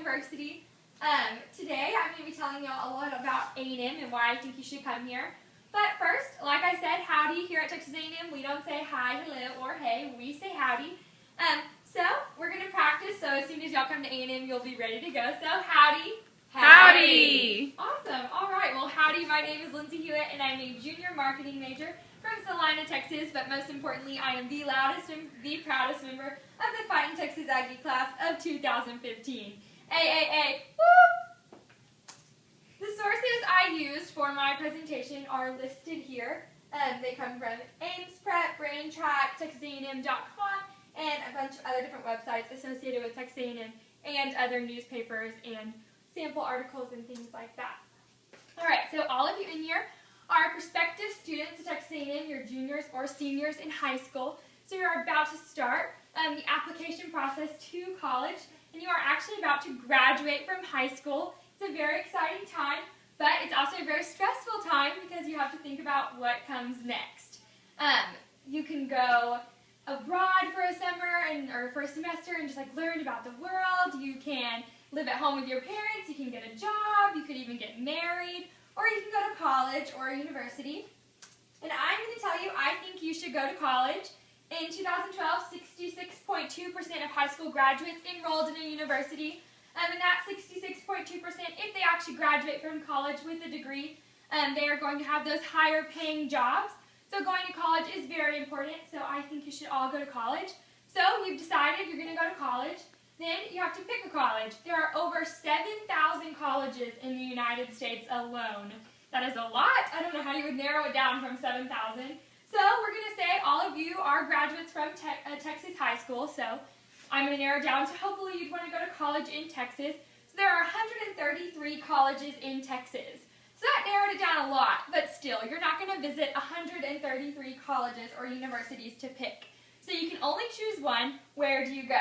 University. Today I'm going to be telling you all a lot about A&M and why I think you should come here. But first, like I said, howdy here at Texas A&M. We don't say hi, hello, or hey. We say howdy. So we're going to practice, so as soon as y'all come to A&M, you'll be ready to go. So howdy. Howdy. Awesome. All right. Well, howdy. My name is Lindsey Hewett, and I'm a junior marketing major from Salina, Texas. But most importantly, I am the loudest and the proudest member of the Fighting Texas Aggie class of 2015. AAA. Woo! The sources I used for my presentation are listed here. They come from Ames Prep, Brain Track, TexasA&M.com, and a bunch of other different websites associated with Texas A&M and other newspapers and sample articles and things like that. Alright, so all of you in here are prospective students at Texas A&M, you're juniors or seniors in high school, so you're about to start the application process to college, and you are actually about to graduate from high school. It's a very exciting time, but it's also a very stressful time because you have to think about what comes next. You can go abroad for a summer or for a semester and just learn about the world. You can live at home with your parents, you can get a job, you could even get married, or you can go to college or a university. And I'm going to tell you, I think you should go to college. In 2012, 66.2% of high school graduates enrolled in a university. And that 66.2%, if they actually graduate from college with a degree, they are going to have those higher paying jobs. So going to college is very important, so I think you should all go to college. So we've decided you're going to go to college. Then you have to pick a college. There are over 7,000 colleges in the United States alone. That is a lot. I don't know how you would narrow it down from 7,000. So we're going to say all of you are graduates from Texas high school. So I'm going to narrow it down to hopefully you'd want to go to college in Texas. So there are 133 colleges in Texas. So that narrowed it down a lot, but still, you're not going to visit 133 colleges or universities to pick. So you can only choose one. Where do you go?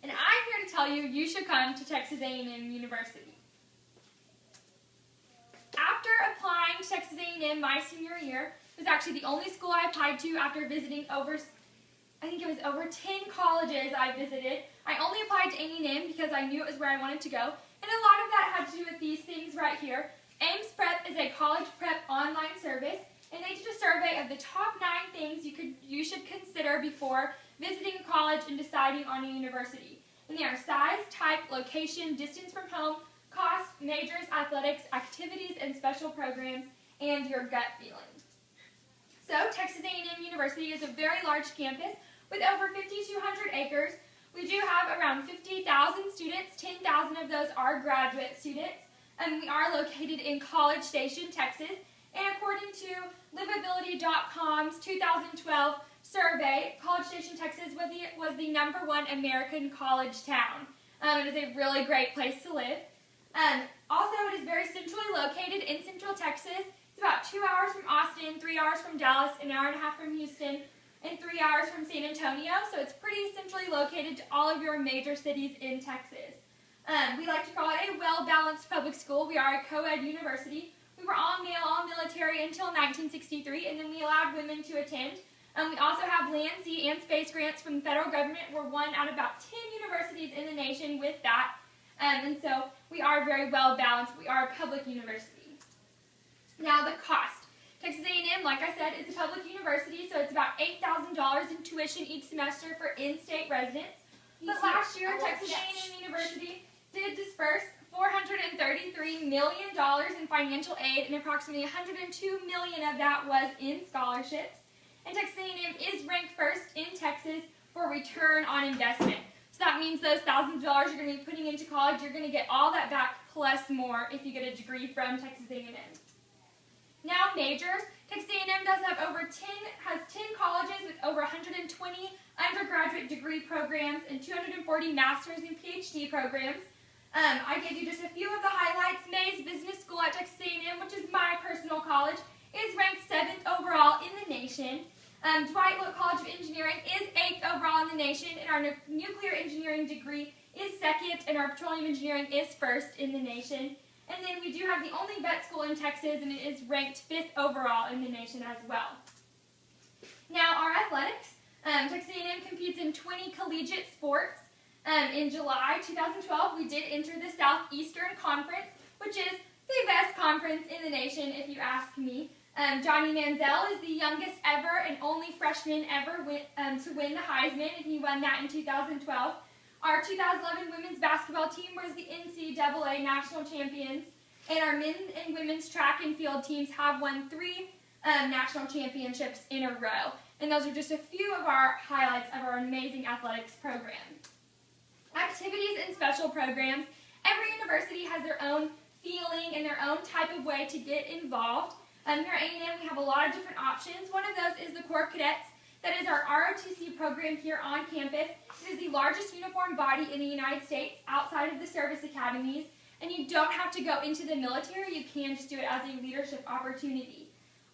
And I'm here to tell you, you should come to Texas A&M University. After applying to Texas A&M my senior year, it was actually the only school I applied to after visiting over 10 colleges I visited. I only applied to A&M because I knew it was where I wanted to go. And a lot of that had to do with these things right here. Ames Prep is a college prep online service, and they did a survey of the top 9 things you should consider before visiting a college and deciding on a university. And they are size, type, location, distance from home, cost, majors, athletics, activities, and special programs, and your gut feeling. So Texas A&M University is a very large campus with over 5,200 acres. We do have around 50,000 students. 10,000 of those are graduate students. And we are located in College Station, Texas. And according to Livability.com's 2012 survey, College Station, Texas was the #1 American college town. It is a really great place to live. Also, it is very centrally located in Central Texas. It's about 2 hours from Austin, 3 hours from Dallas, an hour and a half from Houston, and 3 hours from San Antonio. So it's pretty centrally located to all of your major cities in Texas. We like to call it a well-balanced public school. We are a co-ed university. We were all male, all military until 1963, and then we allowed women to attend. We also have land, sea, and space grants from the federal government. We're one out of about 10 universities in the nation with that. And so we are very well-balanced. We are a public university. Now the cost. Texas A&M, like I said, is a public university, so it's about $8,000 in tuition each semester for in-state residents. But last year, Texas A&M University did disperse $433 million in financial aid, and approximately $102 million of that was in scholarships. And Texas A&M is ranked first in Texas for return on investment. So that means those thousands of dollars you're going to be putting into college, you're going to get all that back plus more if you get a degree from Texas A&M. Now majors, Texas A&M does have has 10 colleges with over 120 undergraduate degree programs and 240 master's and PhD programs. I gave you just a few of the highlights. Mays Business School at Texas A&M, which is my personal college, is ranked 7th overall in the nation. Dwight Look College of Engineering is 8th overall in the nation, and our nuclear engineering degree is 2nd, and our petroleum engineering is 1st in the nation. And then we do have the only vet school in Texas, and it is ranked 5th overall in the nation as well. Now, our athletics. Texas A&M competes in 20 collegiate sports. In July 2012, we did enter the Southeastern Conference, which is the best conference in the nation, if you ask me. Johnny Manziel is the youngest ever and only freshman ever to win the Heisman, and he won that in 2012. Our 2011 women's basketball team was the NCAA national champions, and our men's and women's track and field teams have won 3 national championships in a row. And those are just a few of our highlights of our amazing athletics program. Activities and special programs. Every university has their own feeling and their own type of way to get involved. Here at A&M, we have a lot of different options. One of those is the Corps of Cadets. That is our ROTC program here on campus. It is the largest uniformed body in the United States outside of the service academies. And you don't have to go into the military. You can just do it as a leadership opportunity.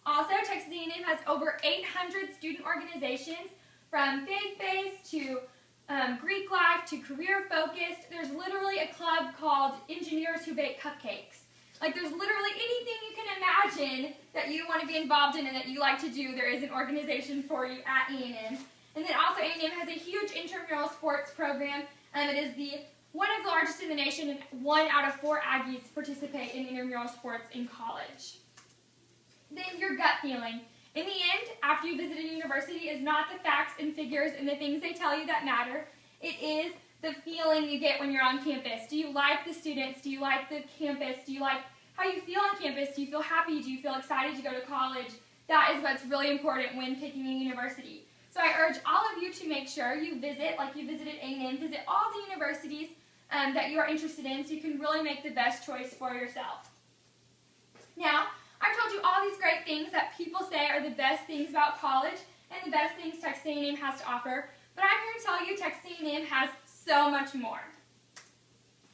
Also, Texas A&M has over 800 student organizations, from faith-based to Greek life to career-focused. There's literally a club called Engineers Who Bake Cupcakes. Like, there's literally anything you can imagine that you want to be involved in and that you like to do, there is an organization for you at A&M. And then also A&M has a huge intramural sports program. It is one of the largest in the nation, and 1 out of 4 Aggies participate in intramural sports in college. Then your gut feeling. In the end, after you visit a university, is not the facts and figures and the things they tell you that matter. It is the feeling you get when you're on campus. Do you like the students? Do you like the campus? Do you like how you feel on campus? Do you feel happy? Do you feel excited to go to college? That is what's really important when picking a university. So I urge all of you to make sure you visit, like you visited A&M, visit all the universities that you are interested in so you can really make the best choice for yourself. Now, I've told you all these great things that people say are the best things about college and the best things Texas A&M has to offer, but I'm here to tell you Texas A&M has so much more.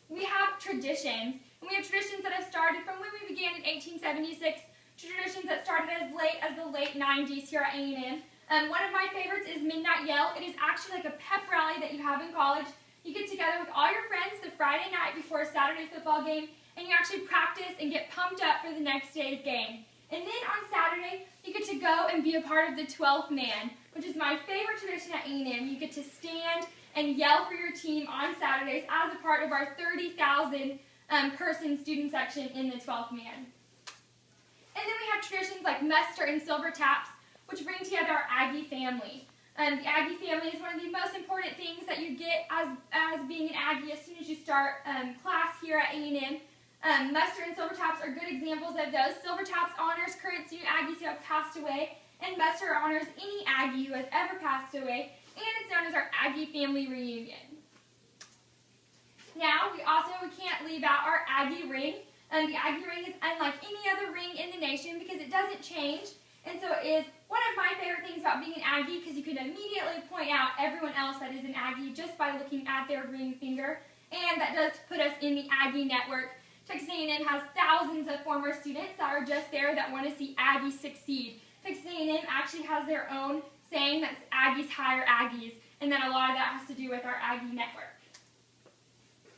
We have traditions, and we have traditions that have started from when we began in 1876 to traditions that started as late as the late 90s here at A&M. One of my favorites is Midnight Yell. It is actually like a pep rally that you have in college. You get together with all your friends the Friday night before a Saturday football game, and you actually practice and get pumped up for the next day's game. And then on Saturday, you get to go and be a part of the 12th man, which is my favorite tradition at A&M. You get to stand and yell for your team on Saturdays as a part of our 30,000 person student section in the 12th man. And then we have traditions like muster and silver taps, which bring together our Aggie family. The Aggie family is one of the most important things that you get as being an Aggie as soon as you start class here at A&M. Muster and silver taps are good examples of those. Silver taps honors current student Aggies who have passed away, and muster honors any Aggie who has ever passed away, and it's known as our Aggie family reunion. Now, we can't leave out our Aggie ring. The Aggie ring is unlike any other ring in the nation because it doesn't change, and so it is one of my favorite things about being an Aggie because you can immediately point out everyone else that is an Aggie just by looking at their ring finger, and that does put us in the Aggie network. Texas A&M has thousands of former students that are just there that want to see Aggies succeed. Texas A&M actually has their own saying that's Aggies hire Aggies, and then a lot of that has to do with our Aggie network.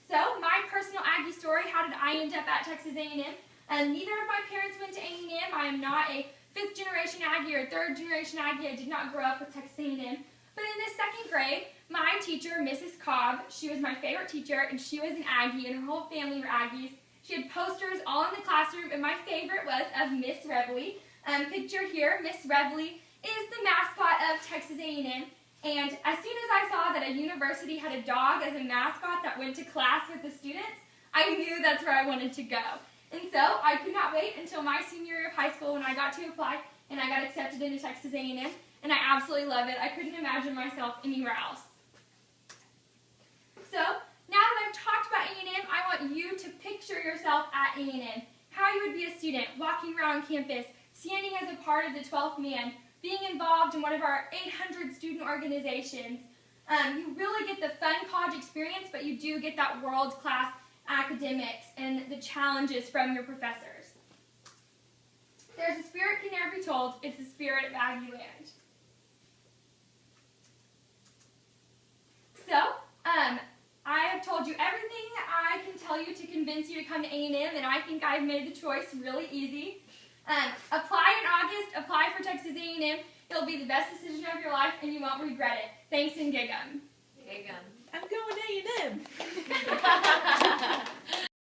So, my personal Aggie story, how did I end up at Texas A&M? Neither of my parents went to A&M. I am not a 5th generation Aggie or 3rd generation Aggie. I did not grow up with Texas A&M. But in the 2nd grade, my teacher, Mrs. Cobb, she was my favorite teacher, and she was an Aggie, and her whole family were Aggies. She had posters all in the classroom, and my favorite was of Miss Reveley. Pictured here, Miss Reveley is the mascot of Texas A&M, and as soon as I saw that a university had a dog as a mascot that went to class with the students, I knew that's where I wanted to go. And so I could not wait until my senior year of high school when I got to apply, and I got accepted into Texas A&M, and I absolutely love it. I couldn't imagine myself anywhere else. So, now that I've talked about A&M, I want you to picture yourself at A&M. How you would be a student, walking around campus, standing as a part of the 12th man, being involved in one of our 800 student organizations. You really get the fun college experience, but you do get that world-class academics and the challenges from your professors. There's a spirit can never be told. It's the spirit of Aggie Land. So, I have told you everything I can tell you to convince you to come to A&M, and I think I've made the choice really easy. Apply in August, apply for Texas A&M. It'll be the best decision of your life, and you won't regret it. Thanks, and gig 'em. I'm going to A&M.